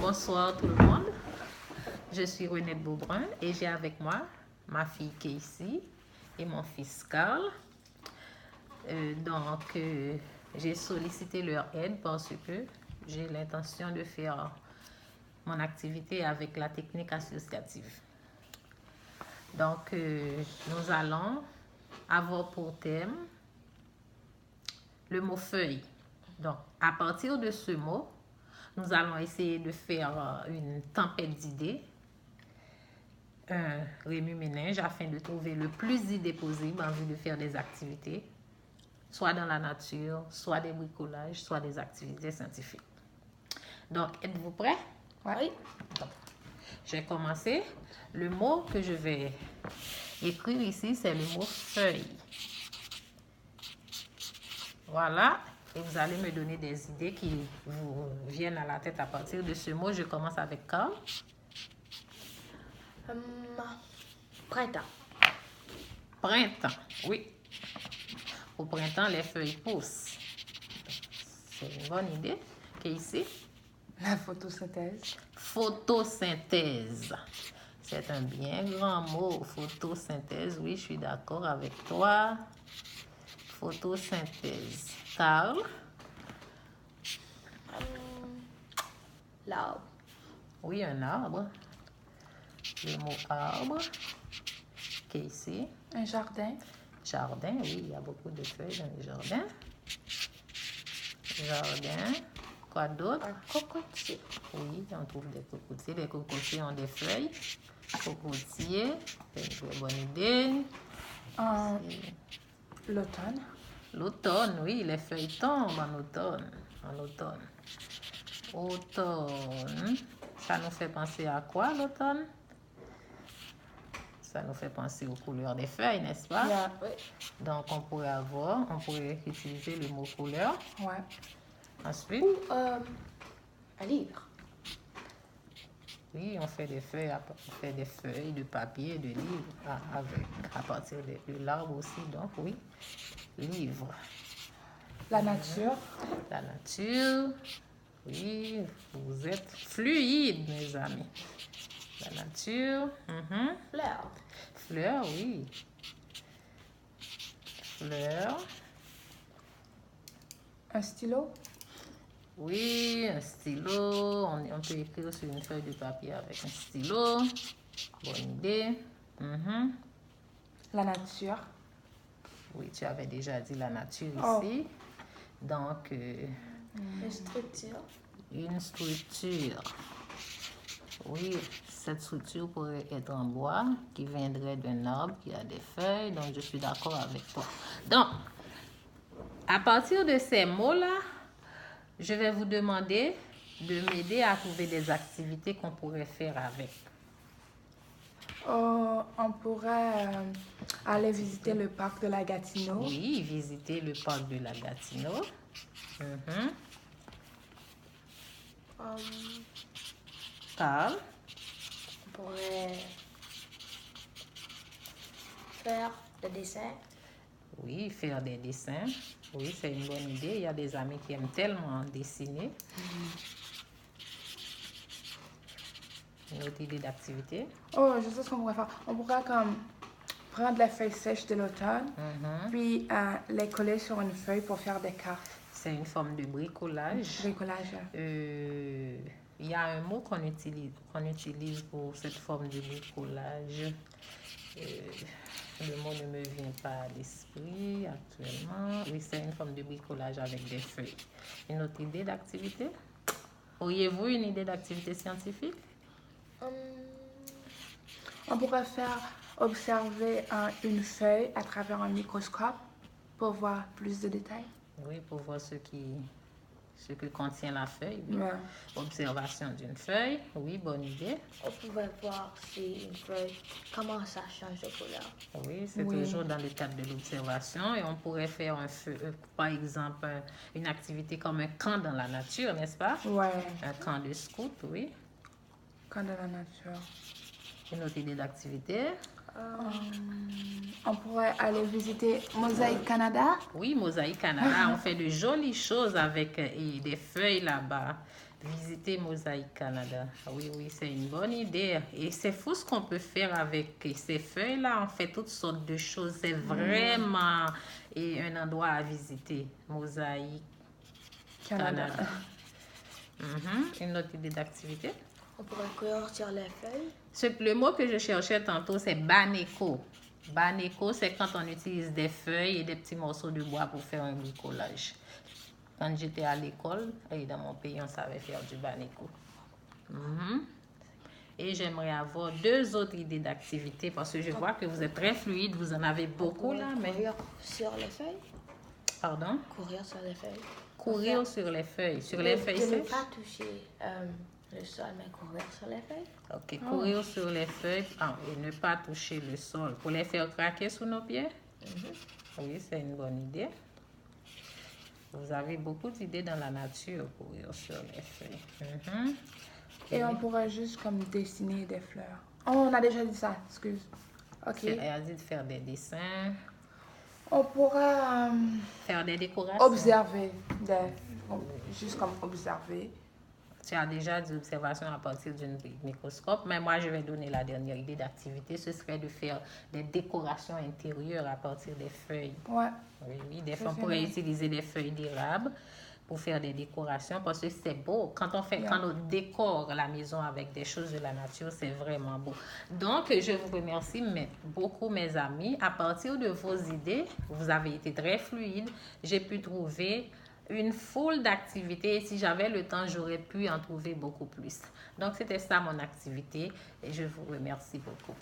Bonsoir tout le monde. Je suis Renette Beaubrun et j'ai avec moi ma fille Casey et mon fils Carl. J'ai sollicité leur aide parce que j'ai l'intention de faire mon activité avec la technique associative. Donc, nous allons avoir pour thème le mot feuille. Donc, à partir de ce mot, nous allons essayer de faire une tempête d'idées, un remue-ménage afin de trouver le plus d'idées possibles en vue de faire des activités, soit dans la nature, soit des bricolages, soit des activités scientifiques. Donc, êtes-vous prêts? Oui. Donc, je vais commencer. Le mot que je vais écrire ici, c'est le mot feuille. Voilà. Et vous allez me donner des idées qui vous viennent à la tête à partir de ce mot. Je commence avec Carl. Printemps. Printemps, oui. Au printemps, les feuilles poussent. C'est une bonne idée. Ici, La photosynthèse. photosynthèse. C'est un bien grand mot, photosynthèse. Oui, je suis d'accord avec toi. Photosynthèse. Carl? L'arbre. Oui, un arbre. Le mot arbre. Casey? Un jardin. Jardin, oui, il y a beaucoup de feuilles dans les jardins. Jardin. Quoi d'autre? Un cocotier. Oui, on trouve des cocotiers. Les cocotiers ont des feuilles. Cocotier, c'est une très bonne idée. L'automne. L'automne, oui, les feuilles tombent en automne. Automne. Ça nous fait penser à quoi, l'automne? Ça nous fait penser aux couleurs des feuilles, n'est-ce pas? Oui. Donc, on pourrait utiliser le mot couleur. Ouais. Ensuite, Ou un livre. oui, on fait des feuilles de papier, de livres, à partir de l'arbre aussi. Donc, oui, livre. La nature. La nature, oui, vous êtes fluide, mes amis. La nature. Fleurs. Fleurs, oui. Fleurs. Un stylo. Oui, un stylo. On peut écrire sur une feuille de papier avec un stylo. Bonne idée. La nature. Oui, tu avais déjà dit la nature ici. Donc, Une structure. une structure. Oui, cette structure pourrait être en bois, qui viendrait d'un arbre qui a des feuilles. Donc, je suis d'accord avec toi. Donc, à partir de ces mots-là, je vais vous demander de m'aider à trouver des activités qu'on pourrait faire avec. On pourrait aller visiter le parc de la Gatineau. Oui, visiter le parc de la Gatineau. Carl? On pourrait faire des dessins. Oui, faire des dessins. Oui, c'est une bonne idée. Il y a des amis qui aiment tellement dessiner. Une autre idée d'activité? Je sais ce qu'on pourrait faire. On pourrait prendre les feuilles sèches de l'automne, puis les coller sur une feuille pour faire des cartes. C'est une forme de bricolage. Bricolage. Il y a un mot qu'on utilise pour cette forme de bricolage. Le mot ne me vient pas à l'esprit actuellement. Oui, c'est une forme de bricolage avec des feuilles. Une autre idée d'activité? Auriez-vous une idée d'activité scientifique? On pourrait faire observer une feuille à travers un microscope pour voir plus de détails. Oui, pour voir ce que contient la feuille. Oui. Ouais. Observation d'une feuille. Oui, bonne idée. On pouvait voir si une feuille, comment ça change de couleur. Oui, c'est toujours dans le cadre de l'observation. Et on pourrait faire par exemple, une activité comme un camp dans la nature, n'est-ce pas? Ouais. Un camp de scout, oui. Camp de la nature. Une autre idée d'activité? On pourrait aller visiter Mosaïque Canada. Oui, Mosaïque Canada. On fait de jolies choses avec des feuilles là-bas. Visiter Mosaïque Canada. Oui, oui, c'est une bonne idée. Et c'est fou ce qu'on peut faire avec ces feuilles-là. On fait toutes sortes de choses. C'est vraiment un endroit à visiter. Mosaïque Canada. Canada. Une autre idée d'activité? On pourrait courir sur les feuilles. Le mot que je cherchais tantôt, c'est baneko. Baneko, c'est quand on utilise des feuilles et des petits morceaux de bois pour faire un bricolage. Quand j'étais à l'école, et dans mon pays, on savait faire du baneko. Et j'aimerais avoir 2 autres idées d'activité parce que je vois que vous êtes très fluide, vous en avez beaucoup là. Mais... Courir sur les feuilles. Pardon? Courir sur les feuilles. Courir sur les feuilles. Sur les feuilles De ne sèches? pas toucher le sol, mais courir sur les feuilles. Ok, courir sur les feuilles et ne pas toucher le sol. Pour les faire craquer sous nos pieds? Oui, c'est une bonne idée. Vous avez beaucoup d'idées dans la nature, courir sur les feuilles. Et on pourrait juste comme dessiner des fleurs. Oh, on a déjà dit ça, excuse. Ok. Elle a dit de faire des dessins, On pourrait faire des décorations. observer, juste comme observer. Tu as déjà dit observation à partir d'un microscope, mais moi je vais donner la dernière idée d'activité. Ce serait de faire des décorations intérieures à partir des feuilles. Ouais. Oui, oui, des fois on pourrait utiliser des feuilles d'érable pour faire des décorations parce que c'est beau. Quand on décore la maison avec des choses de la nature, c'est vraiment beau. Donc, je vous remercie beaucoup, mes amis. À partir de vos idées, vous avez été très fluide. J'ai pu trouver une foule d'activités et si j'avais le temps, j'aurais pu en trouver beaucoup plus. Donc, c'était ça mon activité et je vous remercie beaucoup.